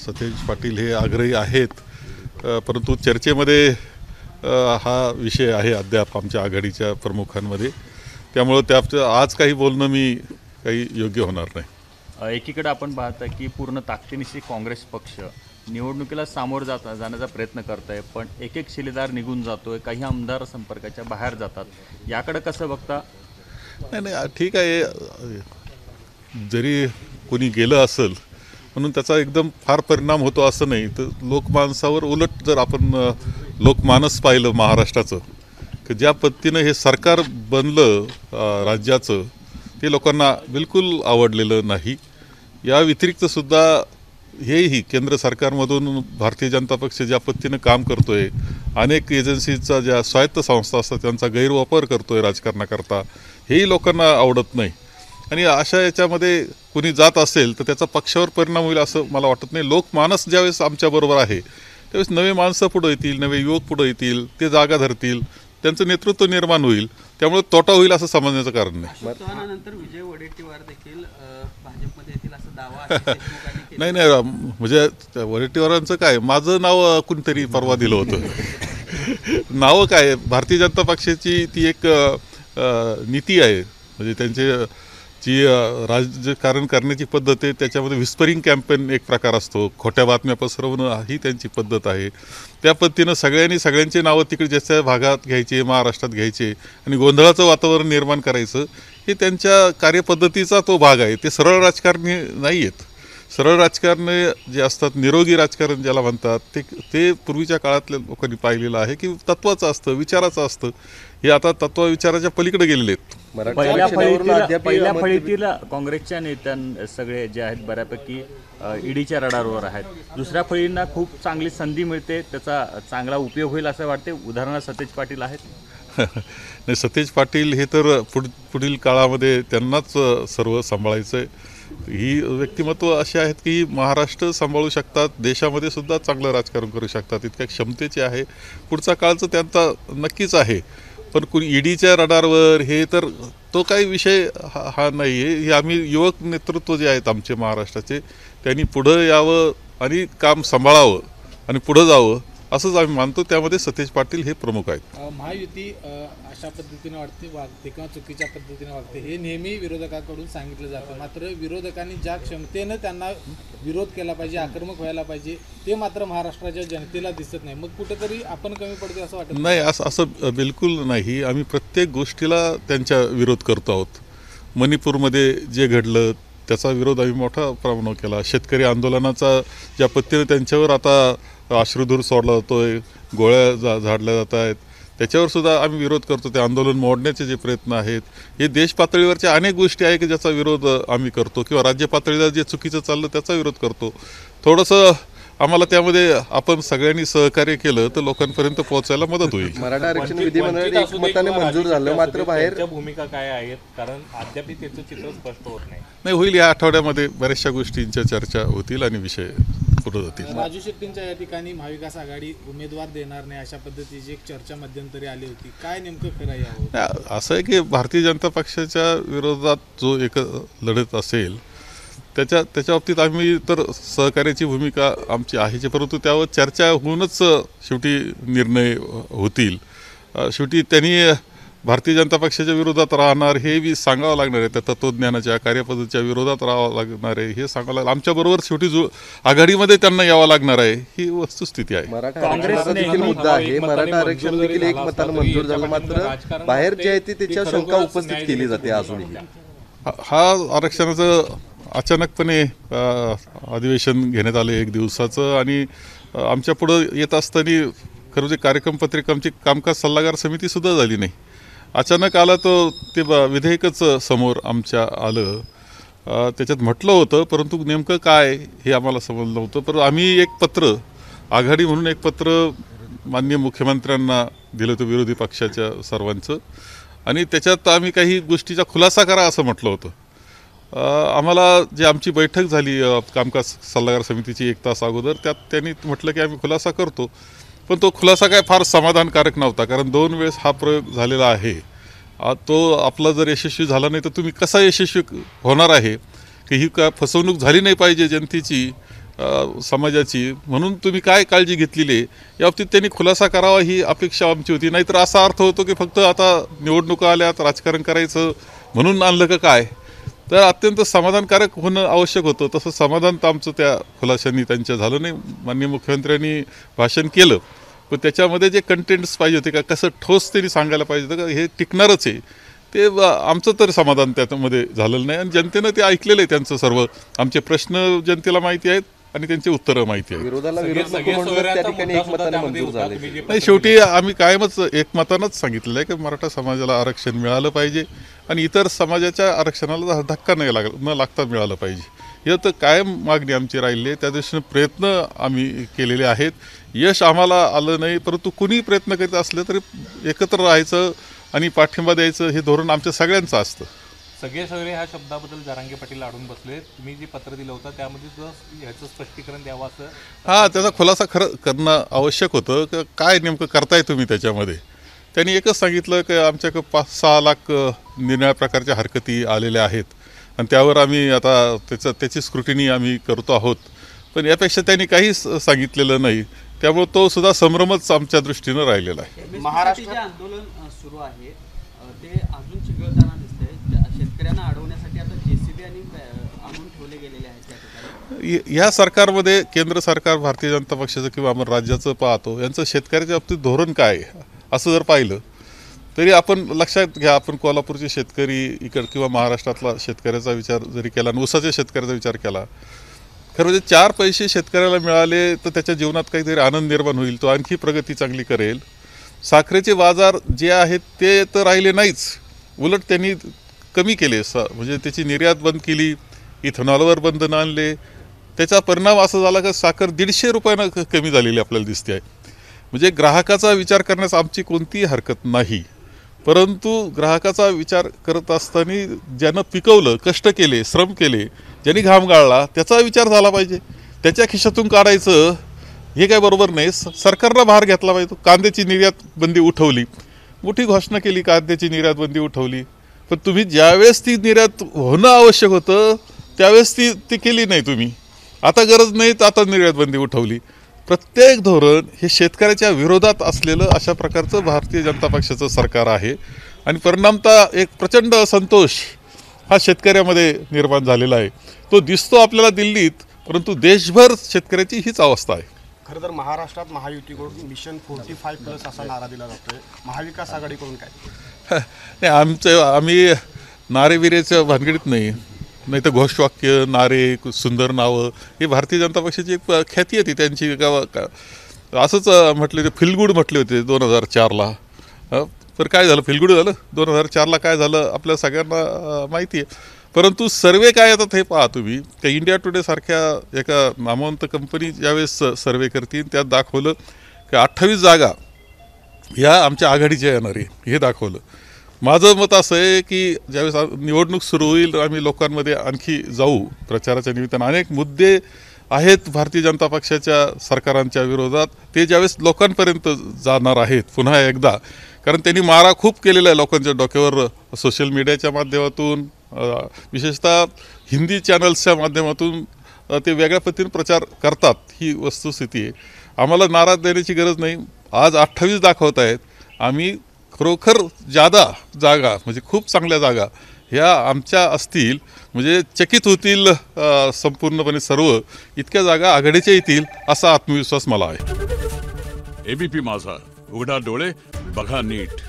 सतेज पाटील हे आग्रही आहेत, परंतु चर्चेमध्ये हा विषय आहे अद्याप आमच्या आघाडीच्या प्रमुखांमध्ये, त्यामुळे त्या आज काही बोलणं मी काही योग्य होणार नाही. एकीकडे आपण पाहता की पूर्ण ताकदीनिशी काँग्रेस पक्ष निवडणुकीला सामोरं जाण्याचा प्रयत्न करत आहे, पण एक एक शिलेदार निघून जातोय, काही आमदार संपर्काच्या बाहेर जातात. याकडे कसं बघता? नाही, ठीक आहे, जरी कोणी गेलं असेल म्हणून त्याचा एकदम फार परिणाम होतो असं नाही. तर लोकमानसावर उलट जर आपण लोकमानस पाहिलं महाराष्ट्राचं, की ज्या पद्धतीनं हे सरकार बनलं राज्याचं, ते लोकांना बिलकुल आवडलेलं नाही. या व्यतिरिक्तसुद्धा हेही केंद्र सरकारमधून भारतीय जनता पक्ष ज्या पद्धतीनं काम करतो आहे, अनेक एजन्सीचा ज्या स्वायत्त संस्था असतात त्यांचा गैरवापर करतो आहे राजकारणाकरता, हेही लोकांना आवडत नाही. आणि अशा याच्यामध्ये कुणी जात असेल तर त्याचा पक्षावर परिणाम होईल असं मला वाटत नाही. लोकमानस ज्यावेळेस आमच्याबरोबर आहे त्यावेळेस नवे माणसं पुढं येतील, नवे युवक पुढं येतील, ते जागा धरतील, त्यांचं नेतृत्व निर्माण होईल, त्यामुळे तोटा होईल असं समजण्याचं कारण नाही. नंतर विजय वडेट्टीवार देखील भाजपमध्ये येतील असा दावा नाही, म्हणजे वडेट्टीवारांचं काय, माझं नाव कुणीतरी परवा दिलं होतं. नावं काय, भारतीय जनता पक्षाची ती एक नीती आहे, म्हणजे त्यांचे जी राजकारण करण्याची पद्धत आहे त्याच्यामध्ये विस्परिंग कॅम्पेन एक प्रकार असतो, खोट्या बातम्या पसरवणं ही त्यांची पद्धत आहे. त्या पद्धतीनं सगळ्यांची नावं तिकडे ज्याच्या भागात घ्यायचे, महाराष्ट्रात घ्यायचे आणि गोंधळाचं वातावरण निर्माण करायचं, हे त्यांच्या कार्यपद्धतीचा तो भाग आहे. ते सरळ राजकारणी नाही आहेत. सरळ राजकारणे जे असतात, निरोगी राजकारण ज्याला म्हणतात, ते पूर्वीच्या काळातल्या लोकांनी पाहिलेलं आहे की तत्त्वाचं असतं, विचाराचं असतं. हे आता तत्व विचाराच्या पलीकडे गेलेले आहेत. पहिल्या फळीतील काँग्रेसच्या नेत्यां सगळे जे आहेत बऱ्यापैकी ईडीच्या रडारवर आहेत. दुसऱ्या फळींना खूप चांगली संधी मिळते, त्याचा चांगला उपयोग होईल असं वाटते. उदाहरणार्थ सतेज पाटील आहेत. नाही, सतेज पाटील हे तर पुढील काळामध्ये त्यांनाच सर्व सांभाळायचं आहे. ही व्यक्तिमत्व अशी आहेत की महाराष्ट्र सांभाळू शकतात, देशामध्ये सुद्धा चांगलं राजकारण करू शकतात, इतक्या क्षमतेचे आहे. पुढचा काळचं त्यांचा नक्कीच आहे. पण कुणी ईडीच्या रडारवर हे तर तो काही विषय हा नाही आहे. हे आम्ही युवक नेतृत्व जे आहेत आमचे महाराष्ट्राचे, त्यांनी पुढं यावं आणि काम सांभाळावं आणि पुढं जावं असंच आम्ही मानतो. त्यामध्ये सतेज पाटील हे प्रमुख आहेत. महायुती अशा पद्धतीने वागते किंवा चुकीच्या पद्धतीने वागते हे नेहमी विरोधकांकडून सांगितलं जातं. मात्र विरोधकांनी ज्या क्षमतेनं त्यांना विरोध केला पाहिजे, आक्रमक व्हायला पाहिजे, ते मात्र महाराष्ट्राच्या जनतेला दिसत नाही. मग कुठेतरी आपण कमी पडतो असं वाटत नाही. असं बिलकुल नाही. आम्ही प्रत्येक गोष्टीला त्यांच्या विरोध करतो आहोत. मणिपूरमध्ये जे घडलं त्याचा विरोध आम्ही मोठा प्रमाणावर केला. शेतकरी आंदोलनाचा ज्या पद्धतीने त्यांच्यावर आता अश्रुधूर सोडला जातोय, गोळ्या झाडल्या जात आहेत, त्याच्यावर सुद्धा आम्ही विरोध करतो. ते आंदोलन मोडण्याचे जे प्रयत्न आहेत, हे देश पातळीवरच्या अनेक गोष्टी आहे की ज्याचा विरोध आम्ही करतो, किंवा राज्य पातळीला जे चुकीचं चाललं त्याचा विरोध करतो. थोडंसं आम्हाला त्यामध्ये आपण सगळ्यांनी सहकार्य केलं तर लोकांपर्यंत पोहोचायला मदत होईल. मराठा आरक्षण विधिमंडळात एकमताने मंजूर झालं, मात्र बाहेर भूमिका काय आहेत, कारण अद्याप त्याचं चित्र स्पष्ट होत नाही. होईल, या आठवड्यामध्ये बऱ्याचशा गोष्टींच्या चर्चा होतील आणि विषय पुढे जातील. राजू शेट्टींच्या या ठिकाणी महाविकास आघाडी उमेदवार देणार नाही अशा पद्धतीची एक चर्चा मध्यंतरी आली होती. काय नेमकं खरं यावं? असं आहे की भारतीय जनता पक्षाच्या विरोधात जो एक लढत असेल त्याच्या बाबतीत आम्ही तर सहकार्याची भूमिका आमची आहे, परंतु त्यावर चर्चा होऊनच शेवटी निर्णय होतील. शेवटी त्यांनी भारतीय जनता पक्षाच्या विरोधात राहणार हे बी सांगावं लागणार आहे, त्या तत्त्वज्ञानाच्या कार्यपद्धतीच्या विरोधात राहावं लागणार आहे हे सांगावं लागलं. आमच्याबरोबर शेवटी आघाडीमध्ये त्यांना यावं लागणार आहे, ही वस्तुस्थिती आहे. मराठा आरक्षणाचा देखील मुद्दा आहे. मराठा आरक्षण देखील एकमतानं मंजूर झालं, मात्र बाहेर जे आहे ते त्याच्या शंका उपस्थित केली जाते अजूनही. हा आरक्षणाचं अचानकपणे अधिवेशन घेण्यात आलं एक दिवसाचं, आणि आमच्या पुढं येत असताना खरं म्हणजे कार्यक्रम पत्रिका आमची कामकाज सल्लागार समितीसुद्धा झाली नाही. अचानक आला ते विधेयकच समोर आमच्या आलं. त्याच्यात म्हटलं होतं, परंतु नेमकं काय हे आम्हाला समजलं नव्हतं. पण आम्ही एक पत्र, आघाडी म्हणून एक पत्र माननीय मुख्यमंत्र्यांना दिलं होतं, विरोधी पक्षाच्या सर्वांचं, आणि त्याच्यात आम्ही काही गोष्टीचा खुलासा करा असं म्हटलं होतं. आम्हाला जे आमची बैठक झाली कामकाज सल्लागार समितीची 1 तास अगोदर, त्यात त्यांनी म्हटलं की आम्ही खुलासा करतो, पण तो खुलासा काय फार समाधानकारक नव्हता. कारण 2 वेळेस हा प्रयोग झालेला आहे. तो आपला जर यशस्वी झाला नाही तर तुम्ही कसा यशस्वी होणार आहे की ही का फसवणूक झाली नाही पाहिजे जनतेची, समाजाची, म्हणून तुम्ही काय काळजी घेतलेली आहे याबाबतीत त्यांनी खुलासा करावा ही अपेक्षा आमची होती. नाहीतर असा अर्थ होतो की फक्त आता निवडणुका आल्यात राजकारण करायचं म्हणून आणलं का काय. तर अत्यंत समाधानकारक होणं आवश्यक होतं. तसं समाधान तर आमचं त्या खुलाशांनी त्यांच्या झालं नाही. माननीय मुख्यमंत्र्यांनी भाषण केलं पण त्याच्यामध्ये जे कंटेंट्स पाहिजे होते का कसं ठोस त्यांनी सांगायला पाहिजे होतं का हे टिकणारच आहे ते आमचं तर समाधान त्यामध्ये झालेलं नाही. आणि जनतेनं ते ऐकलेलं आहे त्यांचं सर्व. आमचे प्रश्न जनतेला माहिती आहेत आणि त्यांची उत्तरं माहिती आहेत. विरोधाला विरोध नको म्हणून त्या ठिकाणी एकमताने मंजूर झाले. नाही, शेवटी आम्ही कायमच एकमतानंच सांगितलेलं आहे की मराठा समाजाला आरक्षण मिळालं पाहिजे आणि इतर समाजाच्या आरक्षणाला धक्का न लागता मिळालं पाहिजे. हे तर कायम मागणी आमची राहिली आहे. त्या दृष्टीने प्रयत्न आम्ही केलेले आहेत. यश आम्हाला आलं नाही, परंतु कुणी प्रयत्न करीत असले तरी एकत्र राहायचं आणि पाठिंबा द्यायचं हे धोरण आमच्या सगळ्यांचं असतं. सगळे ह्या शब्दाबद्दल जरांगे पाटील अडून बसले. तुम्ही जे पत्र दिलं होतं त्यामध्ये ह्याचं स्पष्टीकरण द्यावं असं. हां, त्याचा खुलासा खरं करणं आवश्यक होतं की काय नेमकं करताय तुम्ही त्याच्यामध्ये. त्यांनी एकच सांगितलं की आमच्याकडं 5-6 लाख निरनिळ्या प्रकारच्या हरकती आलेल्या आहेत आणि त्यावर आम्ही आता त्याची स्क्रुटिनी आम्ही करतो आहोत. पण यापेक्षा त्यांनी काहीच सांगितलेलं नाही. त्यामुळे तो सुद्धा संभ्रमच आमच्या दृष्टीनं राहिलेला आहे. महाराष्ट्रात जे आंदोलन सुरू आहे ते अजून चिघळताना दिसतंय. शेतकऱ्यांना अडवण्यासाठी आता JCB आणि आणून ठेवले गेलेले आहेत त्या ठिकाणी. ह्या सरकारमध्ये केंद्र सरकार भारतीय जनता पक्षाचं किंवा आपण राज्याचं पाहतो यांचं शेतकऱ्याच्या बाबतीत धोरण काय आहे असं जर पाहिलं तरी आपण लक्षात घ्या. आपण कोल्हापूरचे शेतकरी इकड किंवा महाराष्ट्रातला शेतकऱ्याचा विचार जरी केला आणि ऊसाच्या शेतकऱ्याचा विचार केला, खरं म्हणजे 4 पैसे शेतकऱ्याला मिळाले तर त्याच्या जीवनात काहीतरी आनंद निर्माण होईल, तो आणखी प्रगती चांगली करेल. साखरेचे बाजार जे आहेत ते तर राहिले नाहीच, उलट त्यांनी कमी केले. म्हणजे त्याची निर्यात बंद केली, इथेनॉलवर बंधनं आणले. त्याचा परिणाम असा झाला की साखर 150 रुपयानं कमी झालेली आपल्याला दिसते आहे. म्हणजे ग्राहकाचा विचार करण्यास आमची कोणतीही हरकत नाही, परंतु ग्राहकाचा विचार करत असताना ज्यानं पिकवलं, कष्ट केले, श्रम केले, ज्यांनी घाम गाळला त्याचा विचार झाला पाहिजे. त्याच्या खिशातून काढायचं हे काय बरोबर नाही. सरकारनं भार घेतला पाहिजे. कांद्याची निर्यात बंदी उठवली, मोठी घोषणा केली, कांद्याची निर्यात बंदी उठवली. पण तुम्ही ज्यावेळेस ती निर्यात होणं आवश्यक होतं त्यावेळेस ती केली नाही तुम्ही. आता गरज नाही तर आता निर्यात बंदी उठवली. प्रत्येक धोरण हे शेतकऱ्याच्या विरोधात असलेलं अशा प्रकारचं भारतीय जनता पक्षाचं सरकार आहे आणि परिणामतः एक प्रचंड असंतोष हा शेतकऱ्यामध्ये निर्माण झालेला आहे. तो दिसतो आपल्याला दिल्लीत, परंतु देशभर शेतकऱ्याची हीच अवस्था आहे. खरं तर महाराष्ट्रात महायुतीकडून मिशन 45+ असा नारा दिला जातोय. महाविकास आघाडीकडून काय नाही, आम्ही नारेविरेच्या भानगडीत नाही तर घोषवाक्य, नारे, सुंदर नावं ही भारतीय जनता पक्षाची एक ख्याती होती त्यांची. असंच म्हटले ते फिलगुड म्हटले होते 2004ला. तर काय झालं, फिलगुड झालं. 2004ला काय झालं आपल्या सगळ्यांना माहिती आहे. परंतु सर्वे काय येतात हे पहा तुम्ही. त्या इंडिया टुडे सारख्या एका नामवंत कंपनी ज्यावेळेस सर्वे करतील त्यात दाखवलं की 28 जागा ह्या आमच्या आघाडीच्या येणार आहे हे दाखवलं. माझं मत असं आहे की ज्यावेळेस निवडणूक सुरू होईल आम्ही लोकांमध्ये आणखी जाऊ प्रचाराच्या निमित्तानं. अनेक मुद्दे आहेत भारतीय जनता पक्षाच्या सरकारांच्या विरोधात, ते ज्यावेळेस लोकांपर्यंत जाणार आहेत पुन्हा एकदा, कारण त्यांनी मारा खूप केलेला आहे लोकांच्या डोक्यावर सोशल मीडियाच्या माध्यमातून, विशेषतः हिंदी चॅनल्सच्या माध्यमातून ते वेगळ्या पद्धतीने प्रचार करतात. ही वस्तुस्थिती आहे. आम्हाला नाराज देण्याची गरज नाही. आज 28 दाखवत आहेत. आम्ही खरोखर जादा जागा म्हणजे खूप चांगल्या जागा ह्या आमच्या असतील म्हणजे चकित होतील संपूर्णपणे सर्व. इतक्या जागा आघाडीच्या येतील असा आत्मविश्वास मला आहे. ABP माझा, उघडा डोळे बघा नीट.